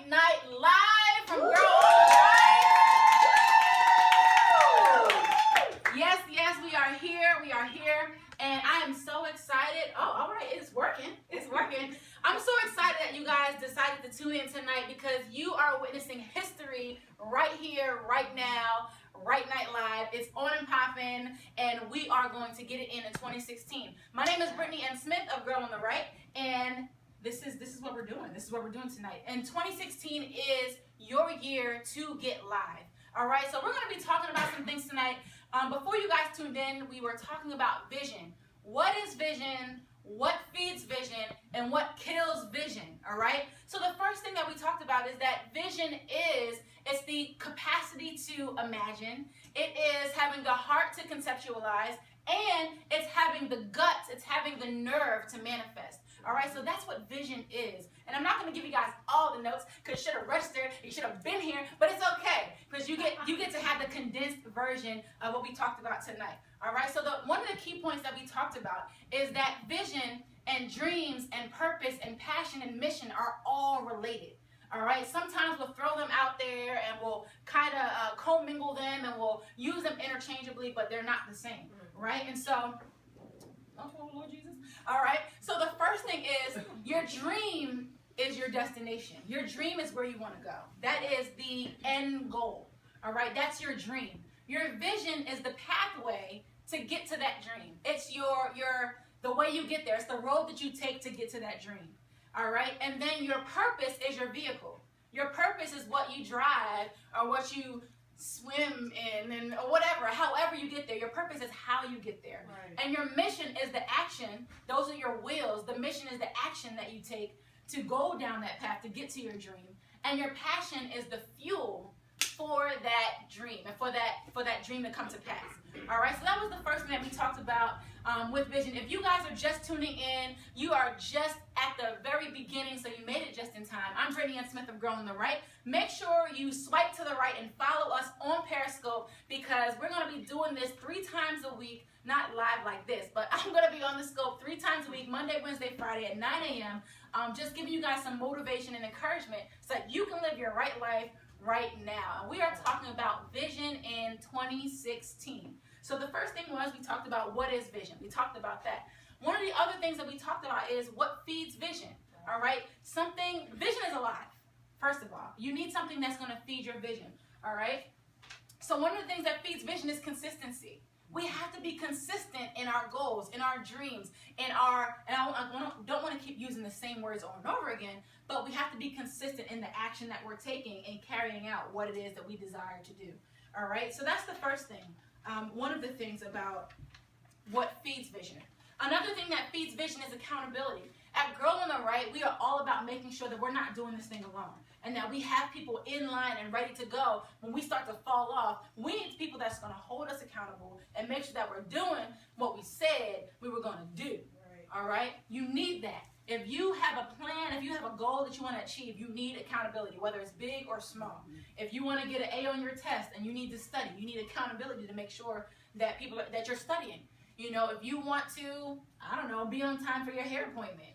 Night Live from Girl on the Right. Yes, yes, we are here. We are here. And I am so excited. Oh, all right. It's working. It's working. I'm so excited that you guys decided to tune in tonight because you are witnessing history right here, right now, Right Night Live. It's on and popping, and we are going to get it in 2016. My name is Brittnee N Smith of Girl on the Right, and this is what we're doing. This is what we're doing tonight. And 2016 is your year to get live. All right, so we're going to be talking about some things tonight. Before you guys tuned in, we were talking about vision. What is vision? What feeds vision? And what kills vision? All right. So the first thing that we talked about is that vision it's the capacity to imagine. It is having the heart to conceptualize, and it's having the guts. It's having the nerve to manifest. All right, so that's what vision is. And I'm not going to give you guys all the notes because you should have registered, you should have been here, but it's okay because you get to have the condensed version of what we talked about tonight. All right, so one of the key points that we talked about is that vision and dreams and purpose and passion and mission are all related. All right, sometimes we'll throw them out there and we'll kind of commingle them and we'll use them interchangeably, but they're not the same, right? And so, oh Lord Jesus. All right, so the first thing is your dream is your destination. Your dream is where you want to go. That is the end goal. All right, that's your dream. Your vision is the pathway to get to that dream. It's the way you get there. It's the road that you take to get to that dream. All right, and then your purpose is your vehicle. Your purpose is what you drive or what you swim in and whatever, however you get there. Your purpose is how you get there. Right. And your mission is the action. Those are your wheels. The mission is the action that you take to go down that path to get to your dream. And your passion is the fuel for that dream and for that dream to come to pass. All right, so that was the first thing that we talked about with vision. If you guys are just tuning in, you are just at the very beginning, so you made it just in time. I'm Brittnee N Smith of Girl on the Right. Make sure you swipe to the right and follow us on Periscope because we're going to be doing this 3 times a week, not live like this, but I'm going to be on the scope 3 times a week, Monday, Wednesday, Friday at 9 a.m., just giving you guys some motivation and encouragement so that you can live your right life right now. And we are talking about vision in 2016. So the first thing was we talked about what is vision. We talked about that. One of the other things that we talked about is what feeds vision. All right, vision is alive. First of all, you need something that's going to feed your vision. All right. So one of the things that feeds vision is consistency. We have to be consistent in our goals, in our dreams, and I don't want to keep using the same words over and over again, but we have to be consistent in the action that we're taking and carrying out what it is that we desire to do. All right, so that's the first thing. One of the things about what feeds vision. Another thing that feeds vision is accountability. At Girl on the Right, we are all about making sure that we're not doing this thing alone and that we have people in line and ready to go when we start to fall off. We need people that's going to hold us accountable and make sure that we're doing what we said we were going to do. Right. All right? You need that. If you have a plan, if you have a goal that you want to achieve, you need accountability, whether it's big or small. If you want to get an A on your test and you need to study, you need accountability to make sure that that you're studying. You know, if you want to, I don't know, be on time for your hair appointment.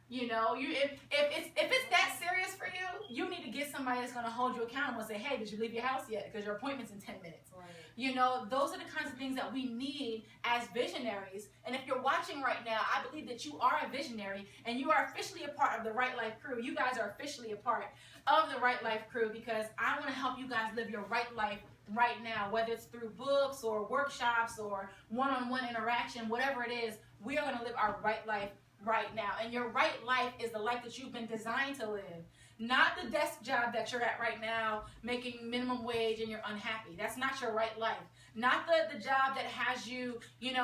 You know, if it's that serious for you, you need to get somebody that's going to hold you accountable and say, hey, did you leave your house yet? Because your appointment's in 10 minutes. Right. You know, those are the kinds of things that we need as visionaries. And if you're watching right now, I believe that you are a visionary and you are officially a part of the Right Life Crew. You guys are officially a part of the Right Life Crew because I want to help you guys live your right life right now, whether it's through books or workshops or one-on-one interaction, whatever it is, we are going to live our right life right now. And your right life is the life that you've been designed to live. Not the desk job that you're at right now, making minimum wage and you're unhappy. That's not your right life. Not the job that has you,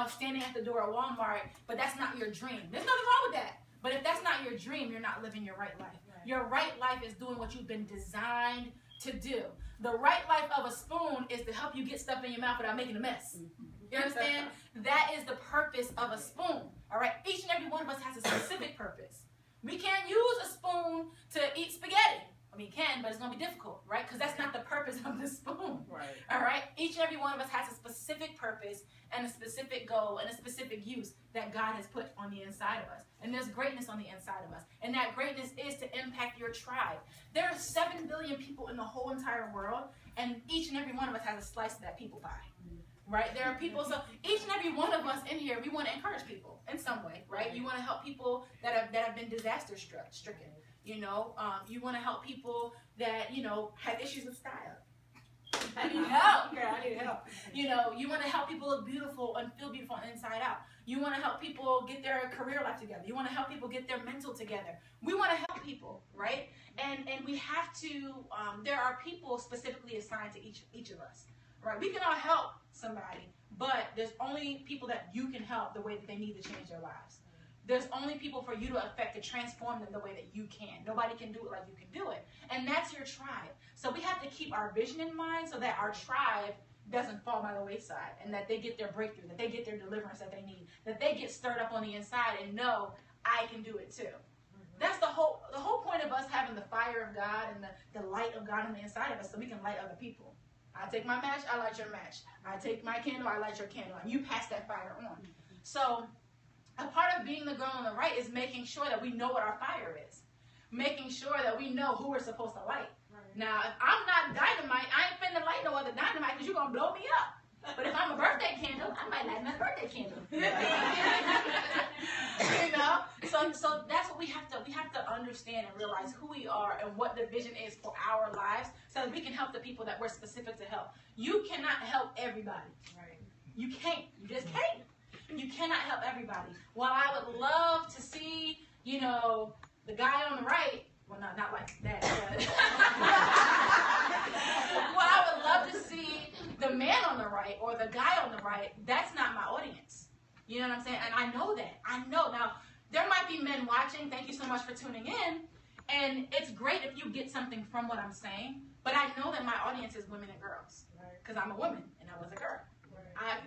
standing at the door of Walmart, but that's not your dream. There's nothing wrong with that. But if that's not your dream, you're not living your right life. Right. Your right life is doing what you've been designed to do. The right life of a spoon is to help you get stuff in your mouth without making a mess. You understand? That is the purpose of a spoon. All right? Each and every one of us has a specific purpose. We can't use a spoon to eat spaghetti. I mean, you can, but it's going to be difficult, right? Because that's not the purpose of the spoon. Right. All right? Each and every one of us has a specific purpose, and a specific goal and a specific use that God has put on the inside of us. And there's greatness on the inside of us. And that greatness is to impact your tribe. There are 7 billion people in the whole entire world, and each and every one of us has a slice of that people pie. Right? There are people, so each and every one of us in here, we want to encourage people in some way, right? You want to help people that have been disaster stricken. You know, you want to help people that, you know, have issues with style. I need help, girl. I need help. You know, you want to help people look beautiful and feel beautiful inside out. You want to help people get their career life together. You want to help people get their mental together. We want to help people, right? And we have to. There are people specifically assigned to each of us, right? We can all help somebody, but there's only people that you can help the way that they need to change their lives. There's only people for you to affect to transform them the way that you can. Nobody can do it like you can do it. And that's your tribe. So we have to keep our vision in mind so that our tribe doesn't fall by the wayside, and that they get their breakthrough, that they get their deliverance that they need, that they get stirred up on the inside and know, I can do it too. That's the whole point of us having the fire of God and the light of God on the inside of us, so we can light other people. I take my match, I light your match. I take my candle, I light your candle. And you pass that fire on. So a part of being the girl on the right is making sure that we know what our fire is. Making sure that we know who we're supposed to light. Right. Now, if I'm not dynamite, I ain't finna light no other dynamite because you're going to blow me up. But if I'm a birthday candle, I might light my birthday candle. You know? So that's what we have to understand and realize who we are and what the vision is for our lives so that we can help the people that we're specific to help. You cannot help everybody. Right. You can't. You just can't. You cannot help everybody. While I would love to see, you know, the guy on the right, well, not like that, but well, I would love to see the man on the right or the guy on the right. That's not my audience. You know what I'm saying? And I know that. I know. Now, there might be men watching. Thank you so much for tuning in. And it's great if you get something from what I'm saying. But I know that my audience is women and girls. Because I'm a woman and I was a girl.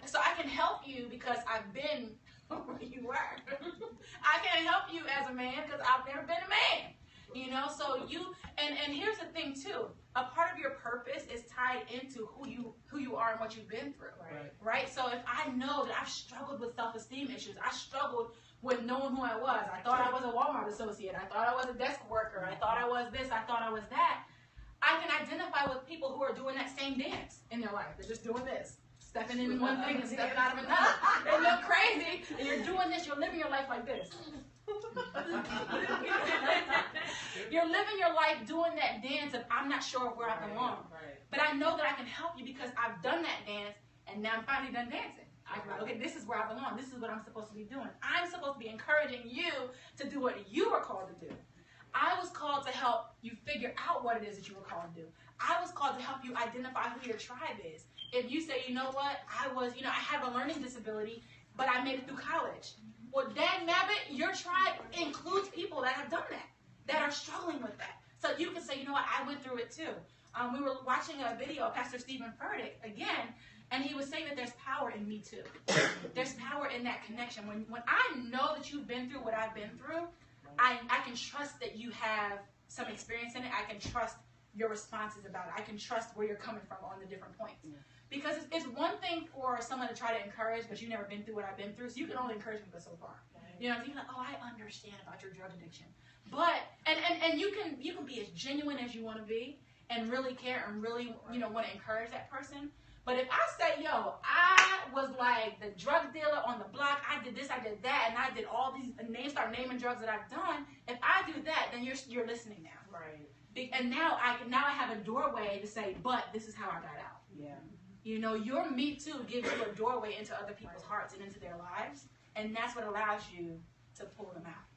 So I can help you because I've been where you were. I can't help you as a man because I've never been a man. You know, so you and here's the thing too. A part of your purpose is tied into who you are and what you've been through. Right? So if I know that I've struggled with self-esteem issues, I struggled with knowing who I was. I thought I was a Walmart associate. I thought I was a desk worker. I thought I was this. I thought I was that. I can identify with people who are doing that same dance in their life. They're just doing this. Stepping in one thing and stepping out of another. They look crazy, and you're doing this, you're living your life like this. You're living your life doing that dance of, I'm not sure where I belong. But I know that I can help you because I've done that dance, and now I'm finally done dancing. I'm like, okay, this is where I belong. This is what I'm supposed to be doing. I'm supposed to be encouraging you to do what you were called to do. I was called to help you figure out what it is that you were called to do. I was called to help you identify who your tribe is. If you say, you know what, I have a learning disability, but I made it through college. Well, dang nabbit, your tribe includes people that have done that are struggling with that. So you can say, you know what, I went through it too. We were watching a video of Pastor Stephen Furtick again, and he was saying that there's power in me too. There's power in that connection. When I know that you've been through what I've been through, I can trust that you have some experience in it. I can trust your responses about it. I can trust where you're coming from on the different points. Yeah. Because it's one thing for someone to try to encourage, but you've never been through what I've been through, so you can only encourage me but so far. You know, you're like, oh, I understand about your drug addiction. But, and you can be as genuine as you want to be and really care and really, want to encourage that person. But if I say, yo, I was like the drug dealer on the block, I did this, I did that, and I did all these, and they start naming drugs that I've done, if I do that, then you're listening now. Right. And now I have a doorway to say, but this is how I got out. Yeah. Your Me Too gives you a doorway into other people's hearts and into their lives, and that's what allows you to pull them out.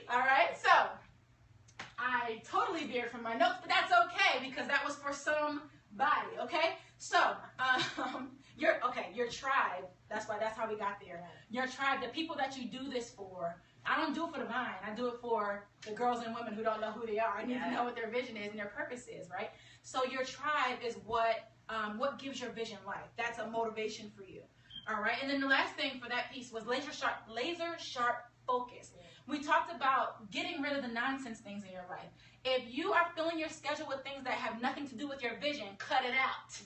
All right, so I totally veered from my notes, but that's okay because that was for somebody. Okay, so your tribe. That's how we got there. Your tribe, the people that you do this for. I don't do it for the vine. I do it for the girls and women who don't know who they are. I need to know what their vision is and their purpose is, right? So your tribe is what gives your vision life. That's a motivation for you. All right. And then the last thing for that piece was laser sharp focus. We talked about getting rid of the nonsense things in your life. If you are filling your schedule with things that have nothing to do with your vision, cut it out.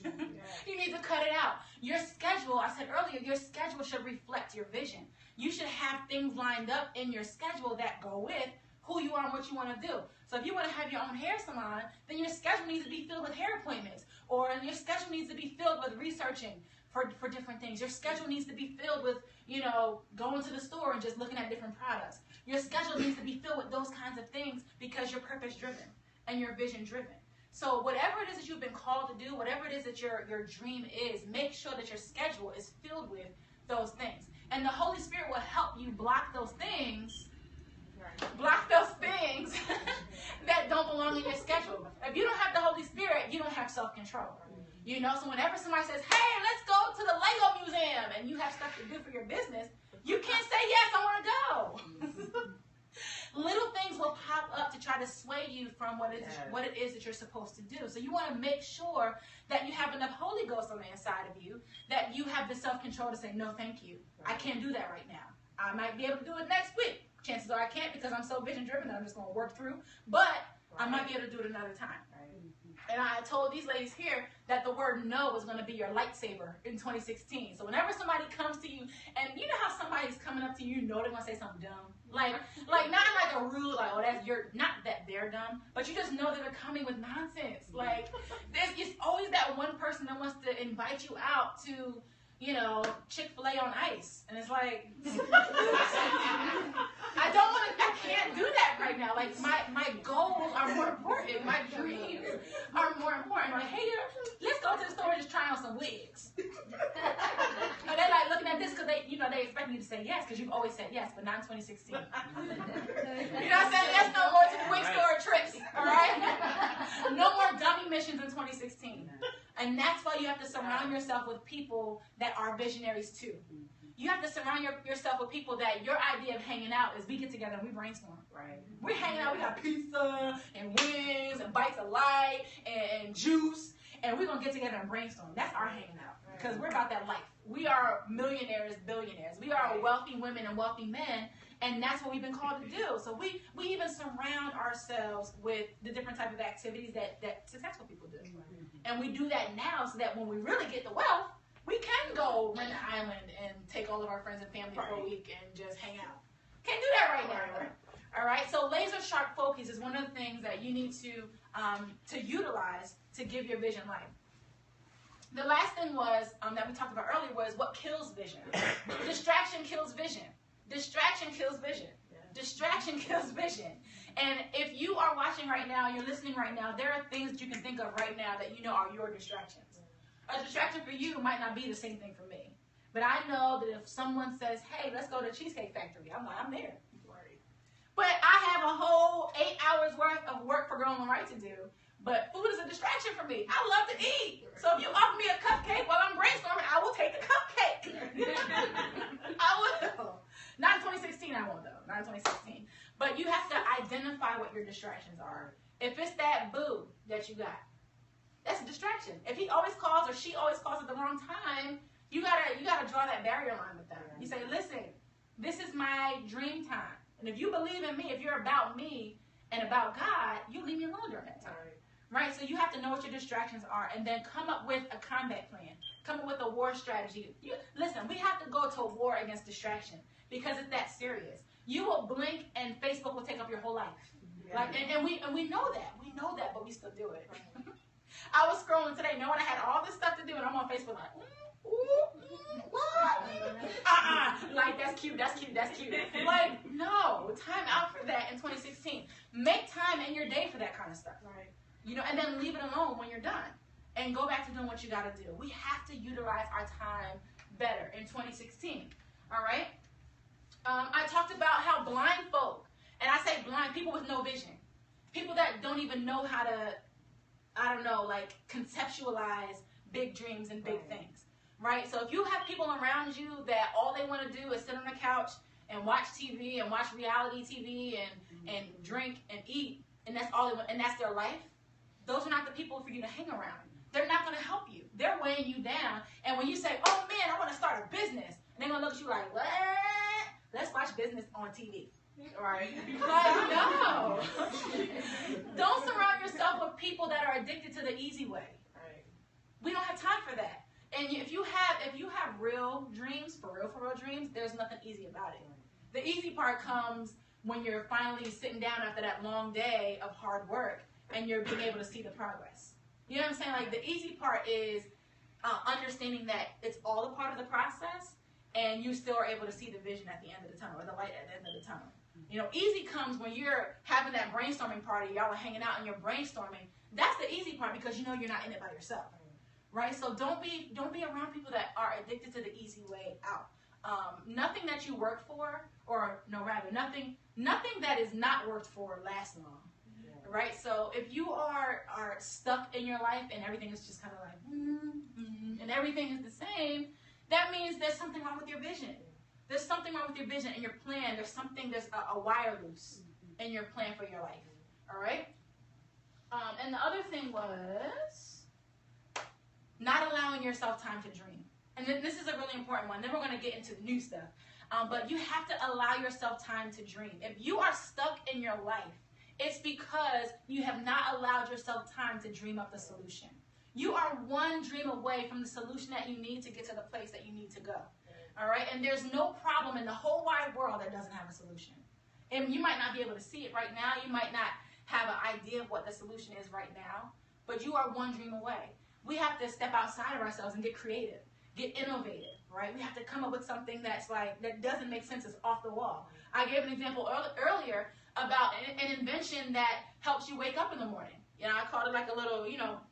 You need to cut it out. Your schedule, I said earlier, your schedule should reflect your vision. You should have things lined up in your schedule that go with who you are and what you want to do. So if you want to have your own hair salon, then your schedule needs to be filled with hair appointments. Or your schedule needs to be filled with researching for different things. Your schedule needs to be filled with, going to the store and just looking at different products. Your schedule needs to be filled with those kinds of things because you're purpose driven and you're vision driven. So whatever it is that you've been called to do, whatever it is that your dream is, make sure that your schedule is filled with those things. And the Holy Spirit will help you block those things that don't belong in your schedule. If you don't have the Holy Spirit, you don't have self-control. So whenever somebody says, hey, let's go to the Lego museum, and you have stuff to do for your business, you can't say, yes, I want to go. Little things will pop up to try to sway you from what it is that you're supposed to do. So you want to make sure that you have enough Holy Ghost on the inside of you, that you have the self-control to say, no, thank you. I can't do that right now. I might be able to do it next week. Chances are I can't because I'm so vision-driven that I'm just going to work through. But I might be able to do it another time. And I told these ladies here that the word no is going to be your lightsaber in 2016. So whenever somebody comes to you, and you know how somebody's coming up to you, they're going to say something dumb. Like not like a rude, like, oh, not that they're dumb, but you just know that they're coming with nonsense. Like, it's always that one person that wants to invite you out to, Chick-fil-A on ice. And it's like, I can't do that right now. Like, my goals are more important. My dreams are more important. Like, hey, let's go to the store and just try on some wigs. And they're like looking at this because they expect you to say yes because you've always said yes, but not in 2016. You know what I'm saying? Let's no more to the wig store trips, all right? No more dummy missions in 2016. And that's why you have to surround yourself with people that are visionaries too. You have to surround yourself with people that your idea of hanging out is we get together and we brainstorm. Right. We're hanging out, we got pizza and wings and bites of light and juice, and we're going to get together and brainstorm. That's our hanging out because we're about that life. We are millionaires, billionaires. We are wealthy women and wealthy men, and that's what we've been called to do. So we even surround ourselves with the different type of activities that successful people do. And we do that now so that when we really get the wealth, we can go rent an island and take all of our friends and family for a week and just hang out. Can't do that right now. All right? So laser sharp focus is one of the things that you need to utilize to give your vision life. The last thing was that we talked about earlier was what kills vision. Distraction kills vision. Distraction kills vision. Distraction kills vision. And if you are watching right now, you're listening right now, there are things that you can think of right now that you know are your distractions. A distraction for you might not be the same thing for me. But I know that if someone says, hey, let's go to the Cheesecake Factory, I'm like, I'm there. But I have a whole 8 hours worth of work for Girl on the Right to do. But food is a distraction for me. I love to eat. So if you offer me a cupcake while I'm brainstorming, I will take the cupcake. I will. Not in 2016, I won't though. Not in 2016. But you have to identify what your distractions are. If it's that boo that you got, that's a distraction. If he always calls or she always calls at the wrong time, you gotta draw that barrier line with them. You say, listen, this is my dream time. And if you believe in me, if you're about me and about God, you leave me alone during that time. Right? So you have to know what your distractions are and then come up with a combat plan. Come up with a war strategy. Listen, we have to go to war against distraction because it's that serious. You will blink and Facebook will take up your whole life. Like, and we know that. We know that, but we still do it. I was scrolling today knowing I had all this stuff to do, and I'm on Facebook like, what? Like, that's cute, that's cute, that's cute. Like, no, time out for that in 2016. Make time in your day for that kind of stuff. Right. And then leave it alone when you're done. And go back to doing what you got to do. We have to utilize our time better in 2016. All right? I talked about how blind folk, and I say blind, people with no vision. People that don't even know how to, conceptualize big dreams and big things. Right? So if you have people around you that all they want to do is sit on the couch and watch TV and watch reality TV and drink and eat, and that's all they want, and that's their life, those are not the people for you to hang around. They're not going to help you. They're weighing you down. And when you say, oh, man, I want to start a business, and they're going to look at you like, what? let's watch business on TV. Right. Like, no. Don't surround yourself with people that are addicted to the easy way. Right. We don't have time for that. And if you have real dreams, for real dreams, there's nothing easy about it. The easy part comes when you're finally sitting down after that long day of hard work and you're being able to see the progress. You know what I'm saying? Like, the easy part is understanding that it's all a part of the process, and you still are able to see the vision at the end of the tunnel, or the light at the end of the tunnel. You know, easy comes when you're having that brainstorming party, y'all are hanging out and you're brainstorming. That's the easy part, because you know you're not in it by yourself. Right? So don't be around people that are addicted to the easy way out. Nothing that you work for, nothing that is not worked for lasts long. Yeah. Right? So if you are stuck in your life and everything is just kind of like, and everything is the same, that means there's something wrong with your vision. There's something wrong with your vision and your plan. There's a wire loose in your plan for your life. All right? And the other thing was not allowing yourself time to dream. And this is a really important one. Then we're going to get into the new stuff. But you have to allow yourself time to dream. If you are stuck in your life, it's because you have not allowed yourself time to dream up the solution. You are one dream away from the solution that you need to get to the place that you need to go. All right? And there's no problem in the whole wide world that doesn't have a solution. And you might not be able to see it right now. You might not have an idea of what the solution is right now. But you are one dream away. We have to step outside of ourselves and get creative, get innovative, right? We have to come up with something that doesn't make sense, it's off the wall. I gave an example earlier about an invention that helps you wake up in the morning. You know, I called it like a little,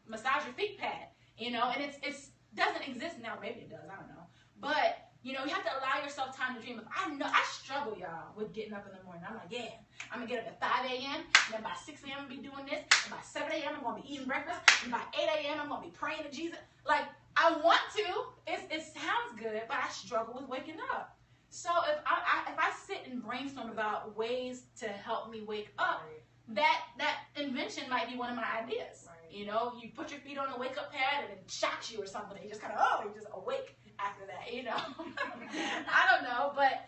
massage your feet pad, and it doesn't exist now. Maybe it does, I don't know. But, you have to allow yourself time to dream. I struggle, y'all, with getting up in the morning. I'm like, yeah, I'm going to get up at 5 a.m., and then by 6 a.m. I'm going to be doing this, and by 7 a.m. I'm going to be eating breakfast, and by 8 a.m. I'm going to be praying to Jesus. Like, I want to. It sounds good, but I struggle with waking up. So if I sit and brainstorm about ways to help me wake up, that invention might be one of my ideas. Right. You put your feet on the wake-up pad, and it shocks you or something. You just kind of, you're just awake after that, I don't know, but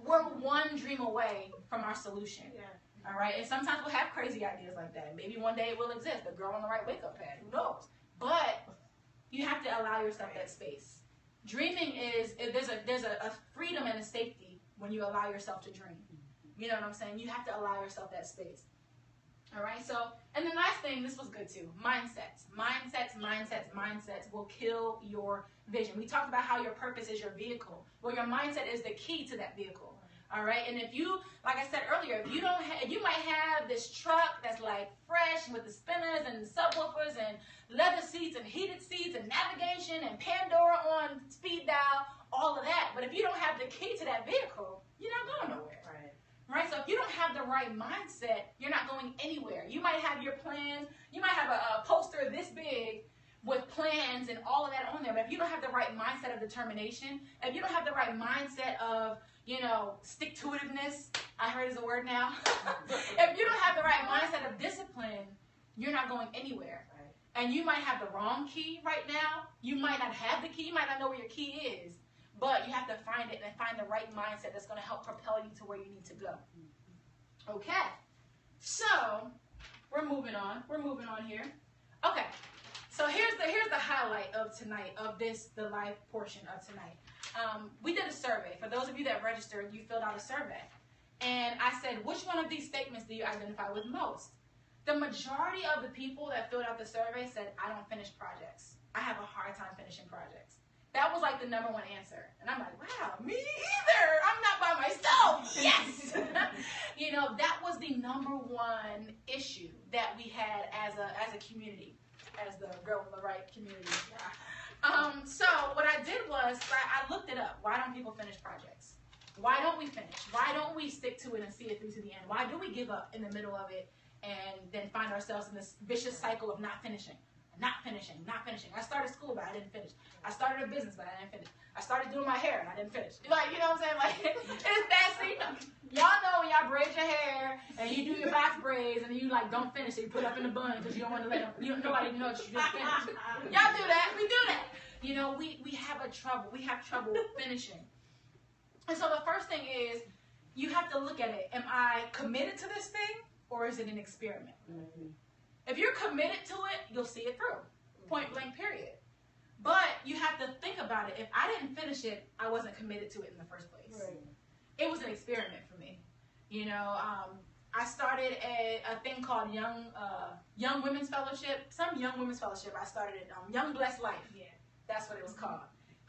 we're one dream away from our solution. Yeah. All right? And sometimes we'll have crazy ideas like that. Maybe one day it will exist, the girl on the right wake-up pad. Who knows? But you have to allow yourself that space. Dreaming there's a freedom and a safety when you allow yourself to dream. You know what I'm saying? You have to allow yourself that space. All right, and the last thing, this was good too, mindsets will kill your vision. We talked about how your purpose is your vehicle. Well, your mindset is the key to that vehicle. All right, and if you, like I said earlier, if you might have this truck that's like fresh with the spinners and the subwoofers and leather seats and heated seats and navigation and Pandora on speed dial, all of that. But if you don't have the key to that vehicle, you're not going nowhere. Right? So if you don't have the right mindset, you're not going anywhere. You might have your plans. You might have a poster this big with plans and all of that on there. But if you don't have the right mindset of determination, if you don't have the right mindset of, stick-to-itiveness, I heard is a word now. If you don't have the right mindset of discipline, you're not going anywhere. Right. And you might have the wrong key right now. You might not have the key. You might not know where your key is. But you have to find it and find the right mindset that's going to help propel you to where you need to go. Okay. So, we're moving on. Here. Okay. So, here's the highlight of tonight, the live portion of tonight. We did a survey. For those of you that registered, you filled out a survey. And I said, which one of these statements do you identify with most? The majority of the people that filled out the survey said, I don't finish projects. I have a hard time finishing projects. That was like the number one answer. And I'm like, wow, me either. I'm not by myself. Yes. That was the number one issue that we had as a community, as the girl in the right community. So what I did was I looked it up. Why don't people finish projects? Why don't we finish? Why don't we stick to it and see it through to the end? Why do we give up in the middle of it and then find ourselves in this vicious cycle of not finishing? Not finishing. I started school, but I didn't finish. I started a business, but I didn't finish. I started doing my hair, and I didn't finish. Like, you know what I'm saying? Like, it's that scene. Y'all know when y'all braid your hair, and you do your box braids, and you, don't finish it. You put it up in the bun, because you don't want to let nobody know that you just finished. Y'all do that. We do that. We have trouble. We have trouble finishing. And so the first thing is, you have to look at it. Am I committed to this thing, or is it an experiment? Mm-hmm. If you're committed to it, you'll see it through. Point blank, period. But you have to think about it. If I didn't finish it, I wasn't committed to it in the first place. Right. It was an experiment for me. You know, I started a thing called Young Women's Fellowship. Some Young Women's Fellowship. I started it, Young Blessed Life. Yeah, that's what it was called.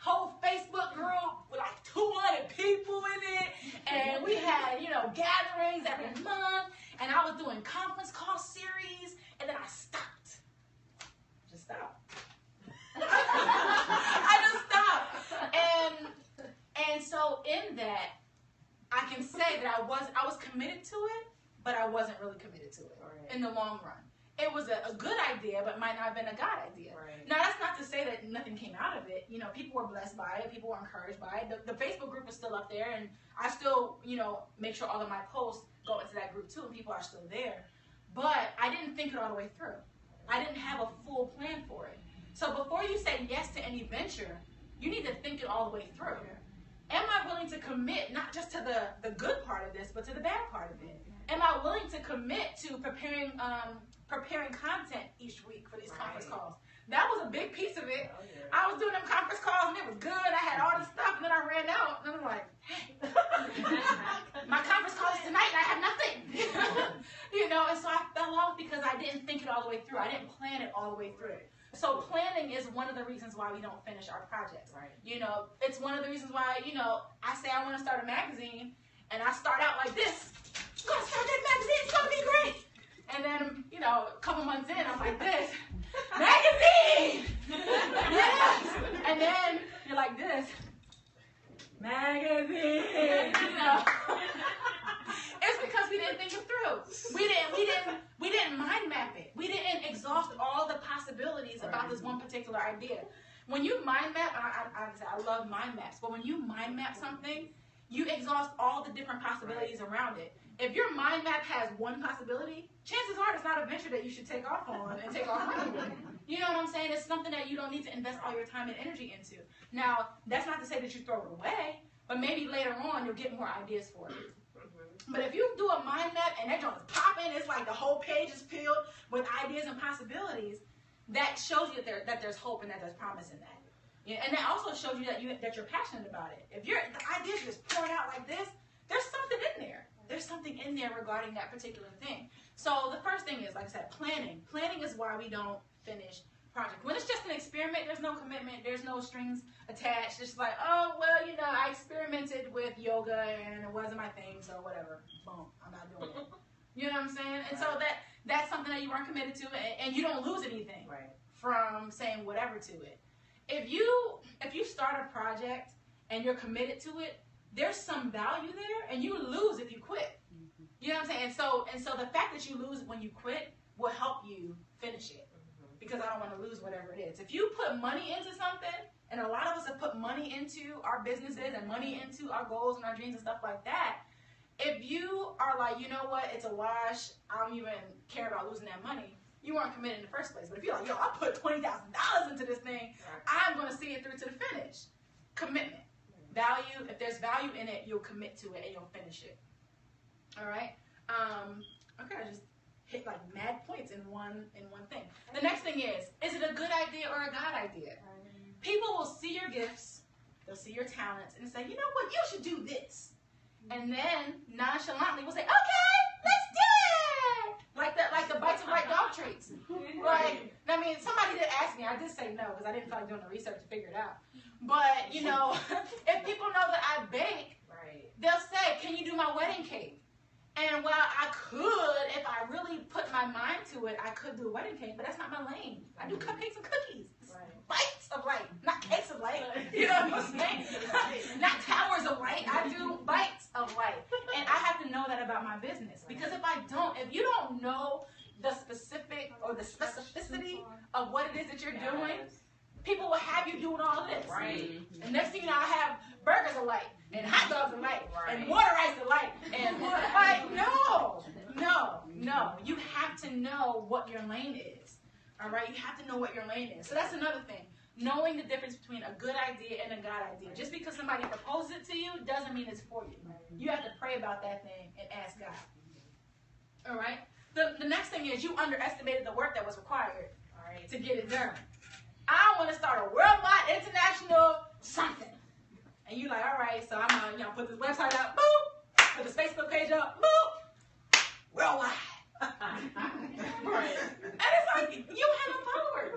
Whole Facebook group with like 200 people in it, and we had, you know, gatherings every month, and I was doing conference call series, and then I stopped. Just stopped. I just stopped. And so in that, I can say that I was committed to it, but I wasn't really committed to it in the long run. It was a good idea, but might not have been a God idea. Right. Now, that's not to say that nothing came out of it. You know, people were blessed by it. People were encouraged by it. The Facebook group is still up there, and I still, you know, make sure all of my posts go into that group too, and people are still there. But I didn't think it all the way through. I didn't have a full plan for it. So before you say yes to any venture, you need to think it all the way through. Am I willing to commit not just to the good part of this, but to the bad part of it? Am I willing to commit to preparing content each week for these conference calls? That was a big piece of it. Oh, yeah. I was doing them conference calls, and it was good. I had all this stuff, and then I ran out, and I'm like, hey, my conference call is tonight, and I have nothing. You know, and so I fell off because I didn't think it all the way through. I didn't plan it all the way through. So planning is one of the reasons why we don't finish our projects. Right. You know, it's one of the reasons why, you know, I say I want to start a magazine, and I start out like this. I'm going to start that magazine. It's going to be great. And then, you know, a couple months in, I'm like this. Magazine! Yes! And then you're like this. Magazine! You know? It's because we didn't think it through. We didn't mind map it. We didn't exhaust all the possibilities about this one particular idea. When you mind map, I love mind maps, but when you mind map something, you exhaust all the different possibilities around it. If your mind map has one possibility, chances are it's not a venture that you should take off on and take off running with. You know what I'm saying? It's something that you don't need to invest all your time and energy into. Now, that's not to say that you throw it away, but maybe later on you'll get more ideas for it. But if you do a mind map and that joint is popping, it's like the whole page is filled with ideas and possibilities, that shows you that there's hope and that there's promise in that. Yeah, and that also shows you that you're passionate about it. If the ideas just pouring out like this, there's something in there. There's something in there regarding that particular thing. So the first thing is, like I said, planning. Planning is why we don't finish project. When it's just an experiment, there's no commitment, there's no strings attached. It's like, oh, well, you know, I experimented with yoga and it wasn't my thing, so whatever. Boom, I'm not doing it. You know what I'm saying? And so that's something that you weren't committed to, and you don't lose anything from saying whatever to it. If you start a project and you're committed to it, there's some value there, and you lose if you quit. Mm-hmm. You know what I'm saying? And so the fact that you lose when you quit will help you finish it, because I don't want to lose whatever it is. If you put money into something, and a lot of us have put money into our businesses and money into our goals and our dreams and stuff like that, if you are like, you know what, it's a wash, I don't even care about losing that money, you weren't committed in the first place. But if you're like, yo, I put $20,000 into this thing, I'm going to see it through to the finish. Commitment. Value. If there's value in it, you'll commit to it and you'll finish it. All right? Okay, I just hit like mad points in one thing. The next thing is it a good idea or a God idea? People will see your gifts, they'll see your talents, and say, you know what, you should do this. And then nonchalantly we'll say, okay, let's do it! Like the bites of white dog treats. Like, I mean, somebody did ask me, I did say no, because I didn't feel like doing the research to figure it out. But, you know, if people know that I bake, they'll say, can you do my wedding cake? And while I could, if I really put my mind to it, I could do a wedding cake, but that's not my lane. I do cupcakes and cookies. Bites of light, not cakes of light. You know what I'm saying? Not towers of light. I do bites of light. And I have to know that about my business. Because if you don't know the specific or the specificity of what it is that you're doing, people will have you doing all this. Right. And next thing you know, I have burgers of light, and hot dogs of light, and water ice of light, and like, no. You have to know what your lane is. All right, you have to know what your lane is. So that's another thing. knowing the difference between a good idea and a God idea. Just because somebody proposes it to you doesn't mean it's for you. You have to pray about that thing and ask God. All right? The next thing is you underestimated the work that was required to get it done. I want to start a worldwide, international something. And you're like, all right, so I'm going to put this website up, boop, put this Facebook page up, boop, worldwide. Right. And it's like, you have no followers.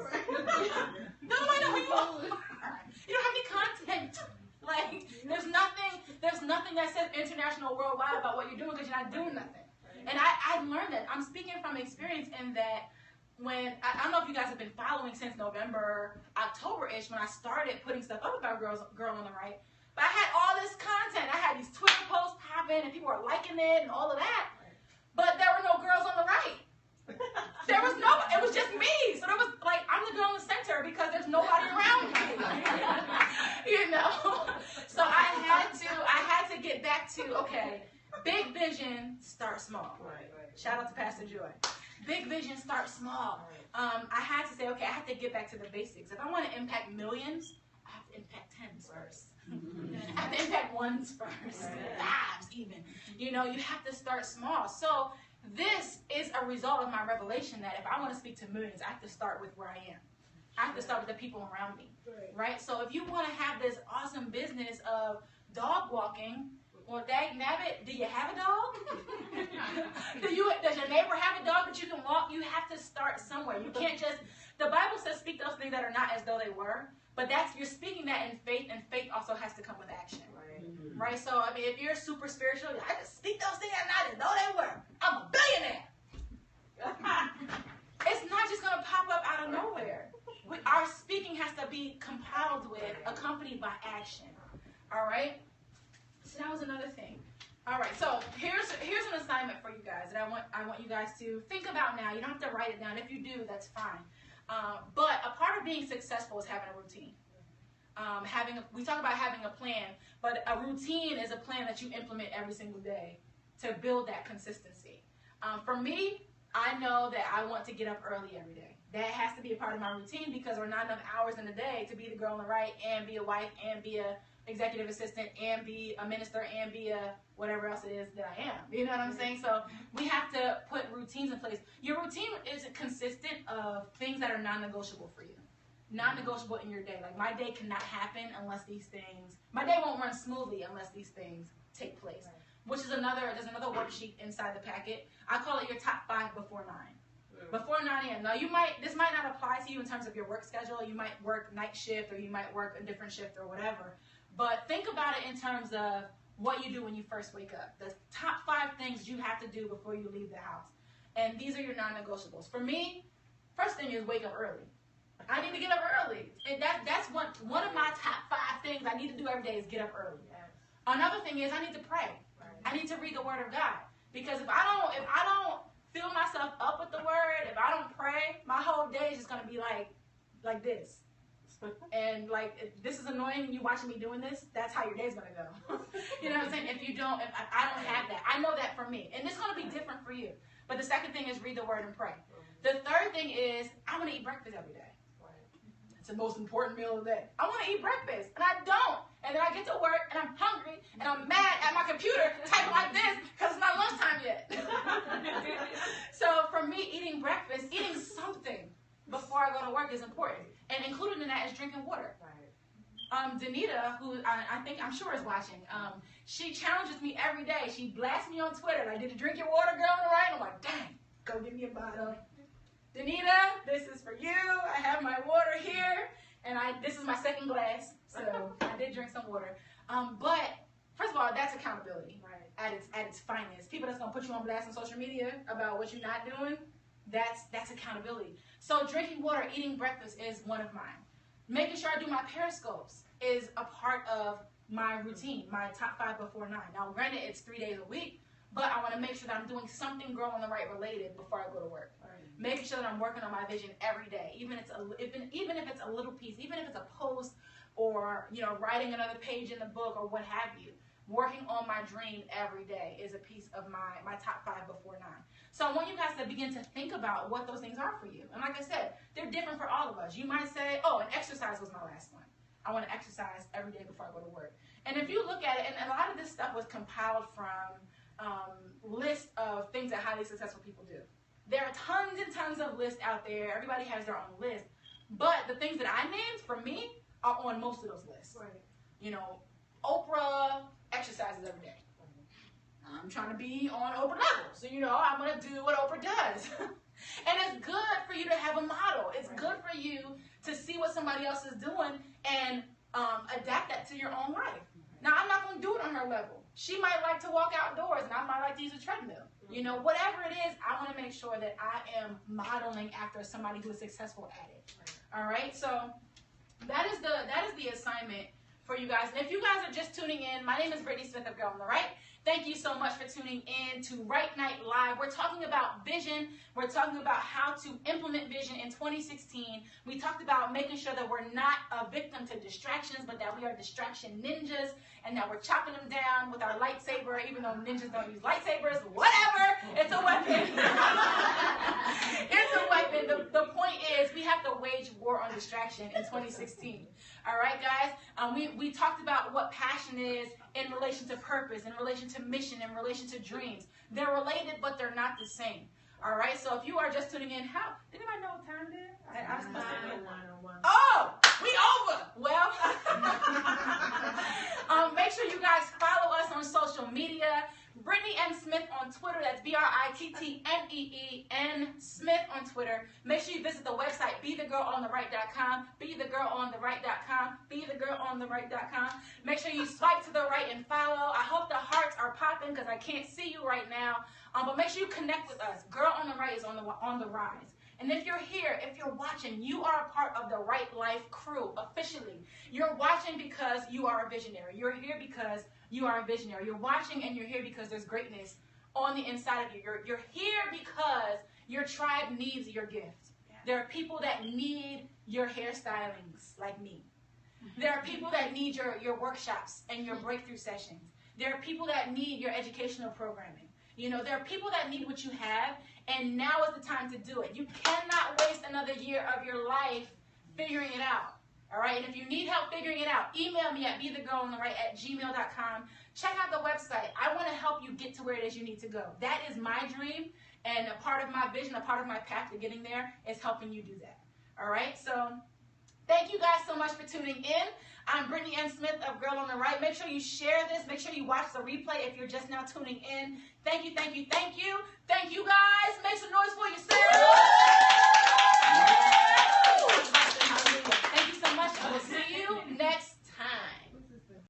Nobody know who you are. You don't have any content. Like, there's nothing that says international worldwide about what you're doing because you're not doing nothing. And I learned that. I'm speaking from experience in that when, I don't know if you guys have been following since November, October-ish, when I started putting stuff up about Girl on the Right. But I had all this content. I had these Twitter posts popping and people were liking it and all of that. But there were no girls on the right. There was no, it was just me. So it was like, I'm the girl in the center because there's nobody around me. You know? So I had to get back to, okay, big vision, start small. Shout out to Pastor Joy. Big vision, start small. I had to say, okay, I have to get back to the basics. If I want to impact millions, I have to impact tens first. I have to impact ones first, fives even. You know, you have to start small. So this is a result of my revelation that if I want to speak to millions, I have to start with where I am. I have to start with the people around me, right? So if you want to have this awesome business of dog walking, well, dagnabbit, do you have a dog? Does your neighbor have a dog that you can walk? You have to start somewhere. You can't just, the Bible says speak those things that are not as though they were, but you're speaking that in faith, and faith also has to come with action. Right? So, I mean, if you're super spiritual, I just speak those things that are not as though they were. I'm a billionaire. It's not just going to pop up out of nowhere. Our speaking has to be compiled with, accompanied by action. All right? So that was another thing. All right, so here's an assignment for you guys that I want you guys to think about now. You don't have to write it down. If you do, that's fine. But a part of being successful is having a routine. We talk about having a plan, but a routine is a plan that you implement every single day to build that consistency. For me, I know that I want to get up early every day. That has to be a part of my routine because there are not enough hours in the day to be the girl on the right and be a wife and be a executive assistant and be a minister and be a whatever else it is that I am. You know what I'm saying? So we have to put routines in place. Your routine is consistent of things that are non-negotiable for you. Non-negotiable in your day. Like my day cannot happen unless these things, my day won't run smoothly unless these things take place. Which is there's another worksheet inside the packet. I call it your top 5 before 9. Before 9 a.m. Now this might not apply to you in terms of your work schedule. You might work night shift or you might work a different shift or whatever. But think about it in terms of what you do when you first wake up. The top 5 things you have to do before you leave the house. And these are your non-negotiables. For me, first thing is wake up early. I need to get up early. And that's one of my top 5 things I need to do every day is get up early. Another thing is I need to pray. I need to read the Word of God. Because if I don't fill myself up with the Word, if I don't pray, my whole day is just going to be like this. And like, if this is annoying and you watching me doing this, that's how your day's going to go. You know what I'm saying? If I don't have that. I know that for me. And it's going to be different for you. But the second thing is read the Word and pray. The third thing is I want to eat breakfast every day. It's the most important meal of the day. I want to eat breakfast, and I don't. And then I get to work, and I'm hungry, and I'm mad at my computer, typing like this, because it's not lunchtime yet. So for me, eating breakfast, eating something before I go to work is important. And included in that is drinking water. Danita, who I'm sure is watching, she challenges me every day. She blasts me on Twitter, like, did you drink your water, girl, on the right? I'm like, dang, go get me a bottle. Danita, this is for you. I have my water here, and this is my second glass, so I did drink some water. But first of all, that's accountability at its finest. People that's gonna put you on blast on social media about what you're not doing, that's accountability. So drinking water, eating breakfast is one of mine. Making sure I do my periscopes is a part of my routine, my top 5 before 9. Now, granted, it's 3 days a week, but I want to make sure that I'm doing something Girl on the Right related before I go to work. Making sure that I'm working on my vision every day, even if it's a little piece, even if it's a post or writing another page in the book or what have you. Working on my dream every day is a piece of my top 5 before 9. So I want you guys to begin to think about what those things are for you. And like I said, they're different for all of us. You might say, oh, and exercise was my last one. I want to exercise every day before I go to work. And if you look at it, and a lot of this stuff was compiled from lists of things that highly successful people do. There are tons and tons of lists out there. Everybody has their own list. But the things that I named, for me, are on most of those lists. Right. You know, Oprah exercises every day. I'm trying to be on Oprah level. So, you know, I'm going to do what Oprah does. And it's good for you to have a model. It's good for you to see what somebody else is doing and adapt that to your own life. Now, I'm not going to do it on her level. She might like to walk outdoors, and I might like to use a treadmill. You know, whatever it is, I want to make sure that I am modeling after somebody who is successful at it. All right? So that is the assignment for you guys. And if you guys are just tuning in, my name is Brittnee Smith of Girl on the Right. Thank you so much for tuning in to Right Night Live. We're talking about vision. We're talking about how to implement vision in 2016. We talked about making sure that we're not a victim to distractions, but that we are distraction ninjas, and that we're chopping them down with our lightsaber, even though ninjas don't use lightsabers. Whatever. It's a weapon. It's a weapon. The point is we have to wage war on distraction in 2016. All right, guys? We talked about what passion is in relation to purpose, in relation to mission, in relation to dreams. They're related, but they're not the same. All right? So if you are just tuning in, how? Did anybody know what time it is? I was supposed to be. Oh, we over. Well, make sure you guys follow us on social media. Brittnee N Smith on Twitter. That's BRITTNEEN Smith on Twitter. Make sure you visit the website, BeTheGirlOnTheRight.com. BeTheGirlOnTheRight.com. BeTheGirlOnTheRight.com. Make sure you swipe to the right and follow. I hope the hearts are popping because I can't see you right now. But make sure you connect with us. Girl on the Right is on the rise. And if you're here, if you're watching, you are a part of the Right Life crew officially. You're watching because you are a visionary. You're here because you are a visionary. You're watching and you're here because there's greatness on the inside of you. You're here because your tribe needs your gift. There are people that need your hairstylings like me. There are people that need your workshops and your breakthrough sessions. There are people that need your educational programming. You know, there are people that need what you have, and now is the time to do it. You cannot waste another year of your life figuring it out. All right, and if you need help figuring it out, email me at BeTheGirlOnTheRight@gmail.com. Check out the website. I want to help you get to where it is you need to go. That is my dream, and a part of my vision, a part of my path to getting there is helping you do that. All right, so thank you guys so much for tuning in. I'm Brittnee N Smith of Girl on the Right. Make sure you share this. Make sure you watch the replay if you're just now tuning in. Thank you, thank you, thank you. Thank you, guys. Make some noise for yourselves. Thank you so much. I will see you next